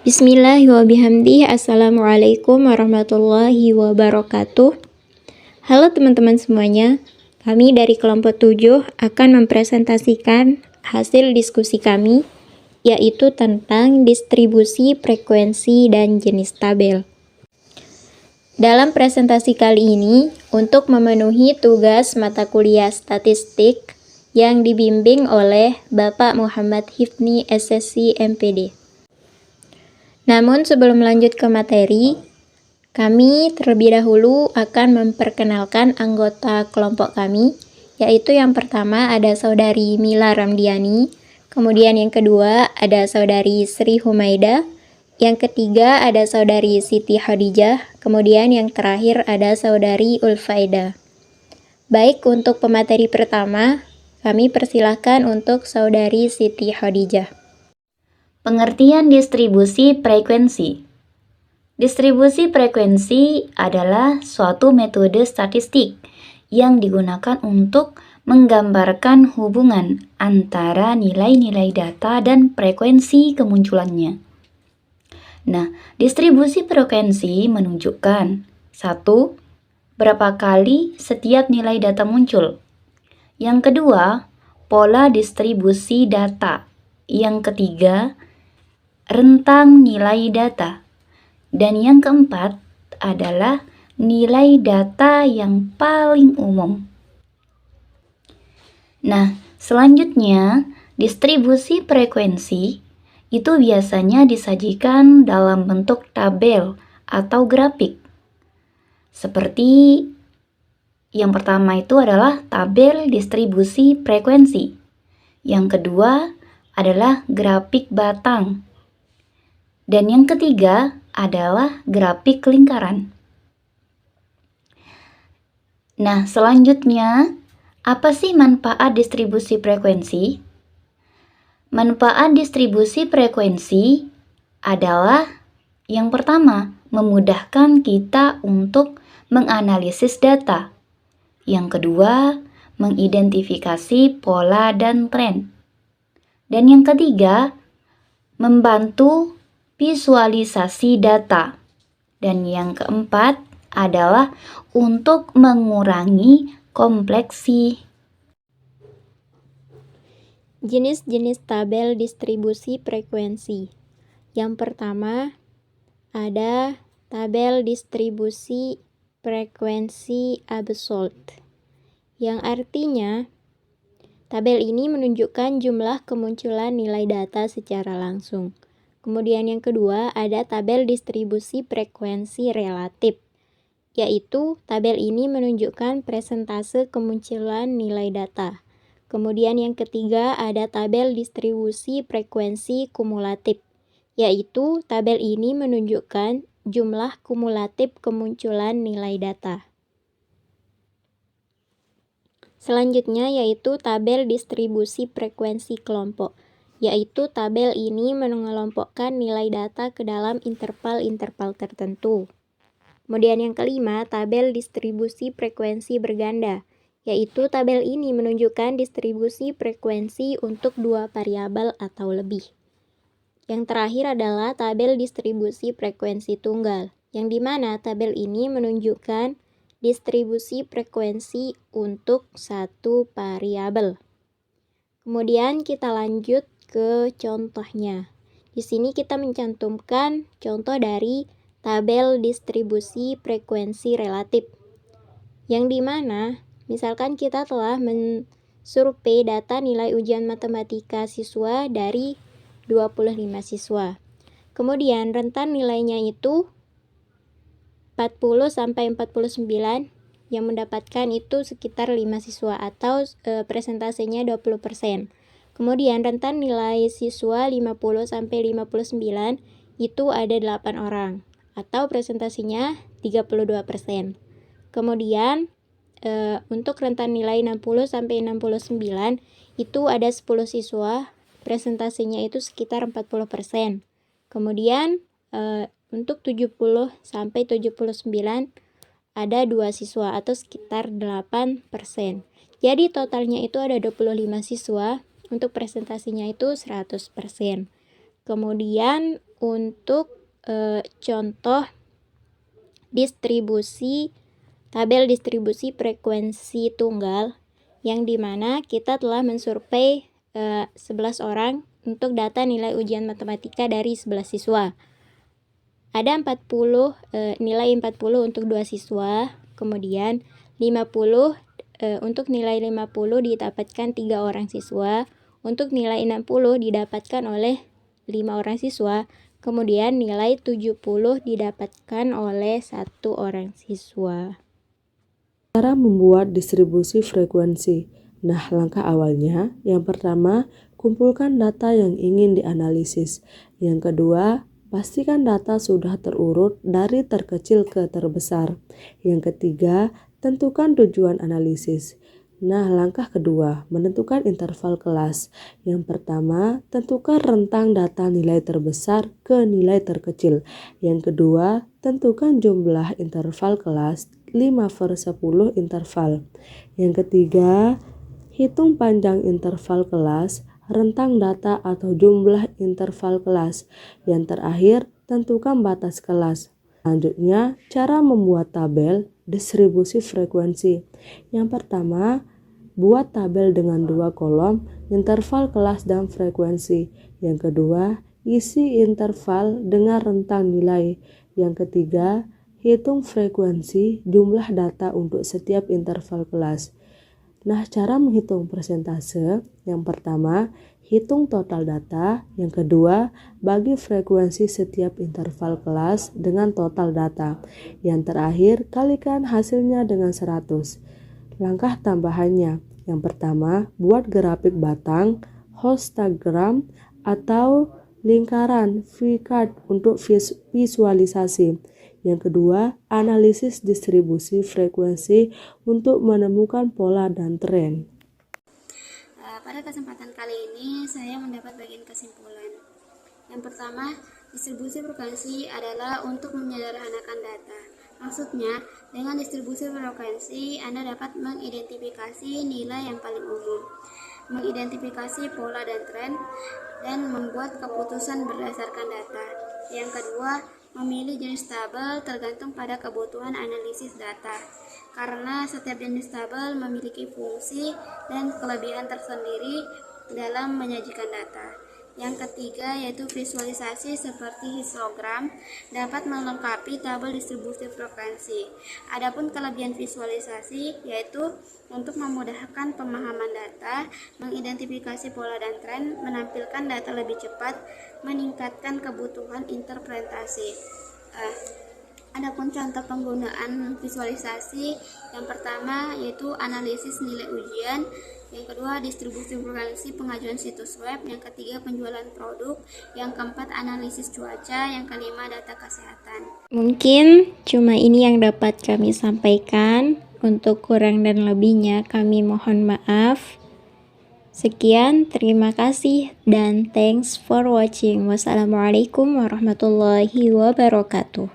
Bismillahirrahmanirrahim. Assalamualaikum warahmatullahi wabarakatuh. Halo teman-teman semuanya, kami dari kelompok 7 akan mempresentasikan hasil diskusi kami, yaitu tentang distribusi, frekuensi, dan jenis tabel. Dalam presentasi kali ini, untuk memenuhi tugas mata kuliah statistik yang dibimbing oleh Bapak Muhammad Hifni SSC MPD. Namun sebelum lanjut ke materi, kami terlebih dahulu akan memperkenalkan anggota kelompok kami, yaitu yang pertama ada saudari Mila Ramdiani, kemudian yang kedua ada saudari Sri Humaida, yang ketiga ada saudari Siti Khadijah, kemudian yang terakhir ada saudari Ulfaida. Baik, untuk pemateri pertama, kami persilahkan untuk saudari Siti Khadijah. Pengertian distribusi frekuensi. Distribusi frekuensi adalah suatu metode statistik yang digunakan untuk menggambarkan hubungan antara nilai-nilai data dan frekuensi kemunculannya. Nah, distribusi frekuensi menunjukkan 1. Berapa kali setiap nilai data muncul. Yang kedua, pola distribusi data. Yang ketiga, rentang nilai data. Dan yang keempat adalah nilai data yang paling umum. Nah, selanjutnya distribusi frekuensi itu biasanya disajikan dalam bentuk tabel atau grafik. Seperti yang pertama itu adalah tabel distribusi frekuensi. Yang kedua adalah grafik batang. Dan yang ketiga adalah grafik lingkaran. Nah, selanjutnya, apa sih manfaat distribusi frekuensi? Manfaat distribusi frekuensi adalah yang pertama, memudahkan kita untuk menganalisis data. Yang kedua, mengidentifikasi pola dan tren. Dan yang ketiga, membantu visualisasi data. Dan yang keempat adalah untuk mengurangi kompleksi. Jenis-jenis tabel distribusi frekuensi. Yang pertama ada tabel distribusi frekuensi absolut, yang artinya tabel ini menunjukkan jumlah kemunculan nilai data secara langsung. Kemudian yang kedua ada tabel distribusi frekuensi relatif, yaitu tabel ini menunjukkan persentase kemunculan nilai data. Kemudian yang ketiga ada tabel distribusi frekuensi kumulatif, yaitu tabel ini menunjukkan jumlah kumulatif kemunculan nilai data. Selanjutnya yaitu tabel distribusi frekuensi kelompok, yaitu tabel ini mengelompokkan nilai data ke dalam interval-interval tertentu. Kemudian yang kelima, tabel distribusi frekuensi berganda, yaitu tabel ini menunjukkan distribusi frekuensi untuk dua variabel atau lebih. Yang terakhir adalah tabel distribusi frekuensi tunggal, yang dimana tabel ini menunjukkan distribusi frekuensi untuk satu variabel. Kemudian kita lanjut ke contohnya. Di sini kita mencantumkan contoh dari tabel distribusi frekuensi relatif, yang dimana misalkan kita telah mensurvei data nilai ujian matematika siswa dari 25 siswa. Kemudian rentan nilainya itu 40-49, yang mendapatkan itu sekitar 5 siswa atau presentasenya 20%. Kemudian rentan nilai siswa 50-59 itu ada 8 orang atau presentasinya 32%. Kemudian untuk rentan nilai 60-69 itu ada 10 siswa, presentasinya itu sekitar 40%. Kemudian untuk 70-79 ada 2 siswa atau sekitar 8%. Jadi totalnya itu ada 25 siswa, untuk presentasinya itu 100%. Kemudian untuk contoh tabel distribusi frekuensi tunggal, yang dimana kita telah mensurvei 11 orang untuk data nilai ujian matematika dari 11 siswa. Ada 40 nilai 40 untuk 2 siswa, kemudian 50 untuk nilai 50 didapatkan 3 orang siswa, untuk nilai 60 didapatkan oleh 5 orang siswa, kemudian nilai 70 didapatkan oleh 1 orang siswa. Cara membuat distribusi frekuensi. Nah, langkah awalnya, yang pertama, kumpulkan data yang ingin dianalisis. Yang kedua, pastikan data sudah terurut dari terkecil ke terbesar. Yang ketiga, tentukan tujuan analisis. Nah, langkah kedua, menentukan interval kelas. Yang pertama, tentukan rentang data nilai terbesar ke nilai terkecil. Yang kedua, tentukan jumlah interval kelas 5/10 interval. Yang ketiga, hitung panjang interval kelas, rentang data atau jumlah interval kelas. Yang terakhir, tentukan batas kelas. Selanjutnya, cara membuat tabel distribusi frekuensi. Yang pertama, buat tabel dengan 2 kolom, interval kelas dan frekuensi. Yang kedua, isi interval dengan rentang nilai. Yang ketiga, hitung frekuensi jumlah data untuk setiap interval kelas. Nah, cara menghitung persentase, yang pertama, hitung total data. Yang kedua, bagi frekuensi setiap interval kelas dengan total data. Yang terakhir, kalikan hasilnya dengan 100. Langkah tambahannya, yang pertama, buat grafik batang, histogram, atau lingkaran V-chart untuk visualisasi. Yang kedua, analisis distribusi frekuensi untuk menemukan pola dan tren. Pada kesempatan kali ini, saya mendapat bagian kesimpulan. Yang pertama, distribusi frekuensi adalah untuk menyederhanakan data. Maksudnya, dengan distribusi frekuensi, Anda dapat mengidentifikasi nilai yang paling umum, mengidentifikasi pola dan tren, dan membuat keputusan berdasarkan data. Yang kedua, memilih jenis tabel tergantung pada kebutuhan analisis data, karena setiap jenis tabel memiliki fungsi dan kelebihan tersendiri dalam menyajikan data. Yang ketiga yaitu visualisasi seperti histogram dapat melengkapi tabel distribusi frekuensi. Adapun kelebihan visualisasi yaitu untuk memudahkan pemahaman data, mengidentifikasi pola dan tren, menampilkan data lebih cepat, meningkatkan kebutuhan interpretasi. Adapun contoh penggunaan visualisasi, yang pertama yaitu analisis nilai ujian, yang kedua distribusi frekuensi pengajuan situs web, yang ketiga penjualan produk, yang keempat analisis cuaca, yang kelima data kesehatan. Mungkin cuma ini yang dapat kami sampaikan. Untuk kurang dan lebihnya kami mohon maaf. Sekian, terima kasih dan thanks for watching. Wassalamualaikum warahmatullahi wabarakatuh.